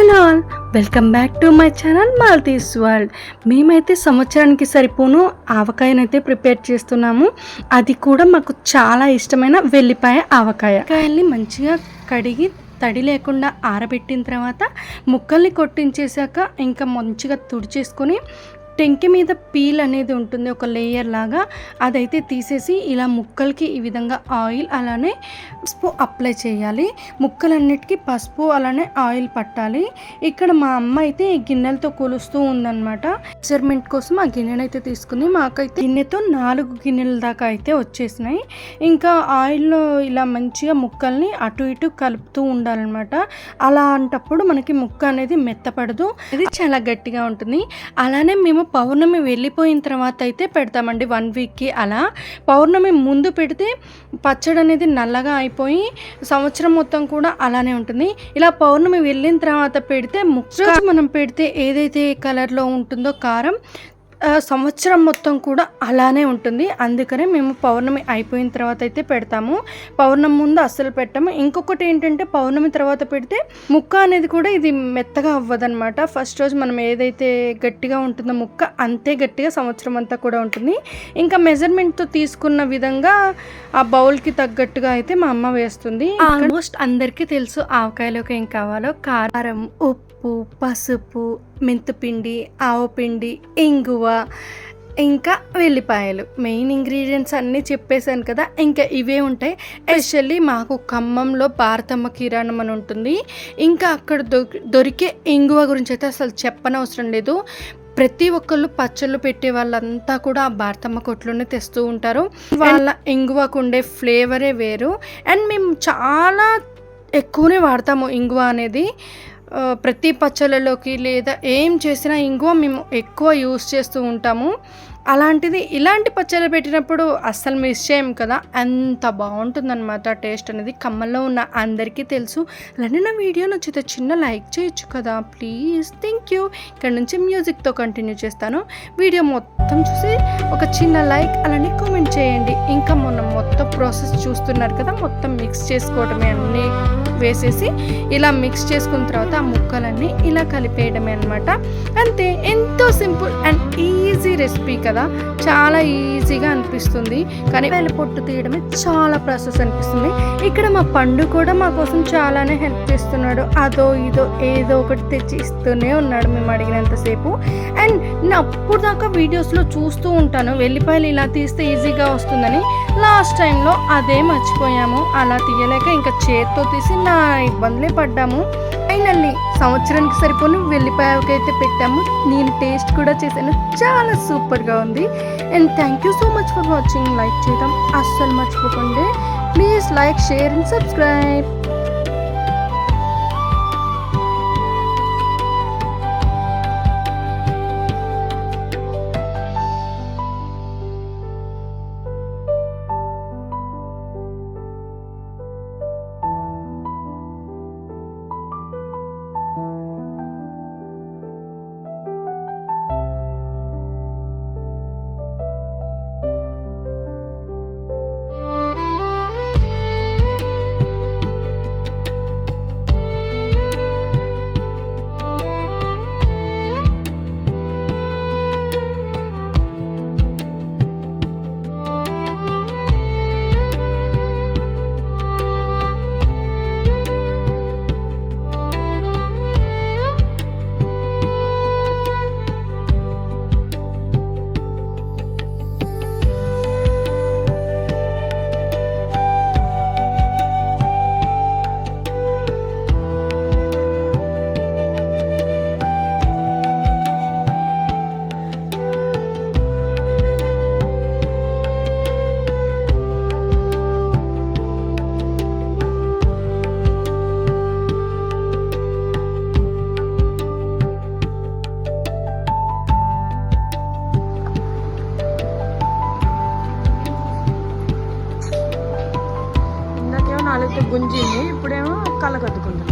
Hello all, welcome back to my channel Malti's world. మేమైతే సంవత్సరానికి సరిపోను ఆవకాయనైతే ప్రిపేర్ చేస్తున్నాము. అది కూడా మాకు చాలా ఇష్టమైన వెల్లిపాయ ఆవకాయల్ని మంచిగా కడిగి తడి లేకుండా ఆరబెట్టిన తర్వాత ముక్కల్ని కొట్టించేసాక ఇంకా మంచిగా తుడిచేసుకొని టెంకి మీద పీల్ అనేది ఉంటుంది, ఒక లేయర్ లాగా. అదైతే తీసేసి ఇలా ముక్కలకి ఈ విధంగా ఆయిల్ అలానే పసుపు అప్లై చేయాలి. ముక్కలన్నిటికీ పసుపు అలానే ఆయిల్ పట్టాలి. ఇక్కడ మా అమ్మ అయితే ఈ గిన్నెలతో కొలుస్తూ ఉందన్నమాట. మెజర్మెంట్ కోసం ఆ గిన్నెనైతే తీసుకుంది. మాకైతే గిన్నెతో 4 గిన్నెల దాకా అయితే వచ్చేసినాయి. ఇంకా ఆయిల్లో ఇలా మంచిగా ముక్కల్ని అటు ఇటు కలుపుతూ ఉండాలన్నమాట. అలాంటప్పుడు మనకి ముక్క అనేది మెత్తపడదు, ఇది చాలా గట్టిగా ఉంటుంది. అలానే మేము పౌర్ణమి వెళ్ళిపోయిన తర్వాత అయితే పెడతామండి, 1 వీక్కి. అలా పౌర్ణమి ముందు పెడితే పచ్చడి అనేది నల్లగా అయిపోయి సంవత్సరం మొత్తం కూడా అలానే ఉంటుంది. ఇలా పౌర్ణమి వెళ్ళిన తర్వాత పెడితే ముక్క మనం పెడితే ఏదైతే కలర్లో ఉంటుందో కారం సంవత్సరం మొత్తం కూడా అలానే ఉంటుంది. అందుకనే మేము పౌర్ణమి అయిపోయిన తర్వాత అయితే పెడతాము. పౌర్ణమి ముందు అస్సలు పెట్టాము. ఇంకొకటి ఏంటంటే పౌర్ణమి తర్వాత పెడితే ముక్క అనేది కూడా ఇది మెత్తగా అవ్వదన్నమాట. ఫస్ట్ రోజు మనం ఏదైతే గట్టిగా ఉంటుందో ముక్క అంతే గట్టిగా సంవత్సరం అంతా కూడా ఉంటుంది. ఇంకా మెజర్మెంట్తో తీసుకున్న విధంగా ఆ బౌల్కి తగ్గట్టుగా అయితే మా అమ్మ వేస్తుంది. ఆల్మోస్ట్ అందరికీ తెలుసు ఆవకాయలోకి ఏం కావాలో. కారం, ఉప్పు, పసుపు, మెంతుపిండి, ఆవపిండి, ఇంగువ, ఇంకా వెల్లిపాయలు. మెయిన్ ఇంగ్రీడియంట్స్ అన్నీ చెప్పేశాను కదా, ఇంకా ఇవే ఉంటాయి. ఎస్పెషల్లీ మాకు ఖమ్మంలో భారతమ్మ కిరాణం అని ఉంటుంది. ఇంకా అక్కడ దొరికే ఇంగువ గురించి అయితే అసలు చెప్పనవసరం లేదు. ప్రతి ఒక్కళ్ళు పచ్చళ్ళు పెట్టే వాళ్ళంతా కూడా ఆ భారతమ్మ కొట్లోనే తెస్తూ ఉంటారు. వాళ్ళ ఇంగువకు ఉండే ఫ్లేవరే వేరు. అండ్ మేము చాలా ఎక్కువనే వాడతాము ఇంగువ అనేది. ప్రతి పచ్చళ్ళలోకి లేదా ఏం చేసినా ఇంగువ మేము ఎక్కువ యూస్ చేస్తూ ఉంటాము. అలాంటిది ఇలాంటి పచ్చళ్ళు పెట్టినప్పుడు అస్సలు మిస్ చేయం కదా, అంత బాగుంటుందన్నమాట టేస్ట్ అనేది. ఖమ్మంలో ఉన్న అందరికీ తెలుసు. అలానే నా వీడియో నచ్చితే చిన్న లైక్ చేయొచ్చు కదా ప్లీజ్. Thank you. ఇక్కడ నుంచి మ్యూజిక్తో కంటిన్యూ చేస్తాను. వీడియో మొత్తం చూసి ఒక చిన్న లైక్ అలానే కామెంట్ చేయండి. ఇంకా మొత్తం ప్రాసెస్ చూస్తున్నారు కదా, మొత్తం మిక్స్ చేసుకోవడమే. అన్నీ వేసేసి ఇలా మిక్స్ చేసుకున్న తర్వాత ఆ ముక్కలన్నీ ఇలా కలిపేయడమే అనమాట. అంతే, ఎంతో సింపుల్ అండ్ ఈజీ రెసిపీ కదా, చాలా ఈజీగా అనిపిస్తుంది. కానీ వేల పొట్టు తీయడమే చాలా ప్రాసెస్ అనిపిస్తుంది. ఇక్కడ మా పండు కూడా మా కోసం చాలానే హెల్ప్ చేస్తున్నాడు. అదో ఇదో ఏదో ఒకటి తెచ్చి ఇస్తూనే ఉన్నాడు మేము అడిగినంతసేపు. అండ్ నేను అప్పుడు దాకా వీడియోస్లో చూస్తూ ఉంటాను వెల్లిపాయలు ఇలా తీస్తే ఈజీగా వస్తుందని. లాస్ట్ టైంలో అదే మర్చిపోయాము. అలా తీయలేక ఇంకా చేత్తో తీసి నా ఇబ్బందులే పడ్డాము. ఫైనల్లీ సంవత్సరానికి సరిపోను వెల్లిపాయకైతే పెట్టాము. నేను టేస్ట్ కూడా చేశాను, చాలా సూపర్గా ఉంది. And thank you so much for watching. Like చేయడం అస్సలు మర్చిపోకండి please. Like, share and subscribe. గుంజింది, ఇప్పుడేమో కళ్ళకద్దుకుంటుంది.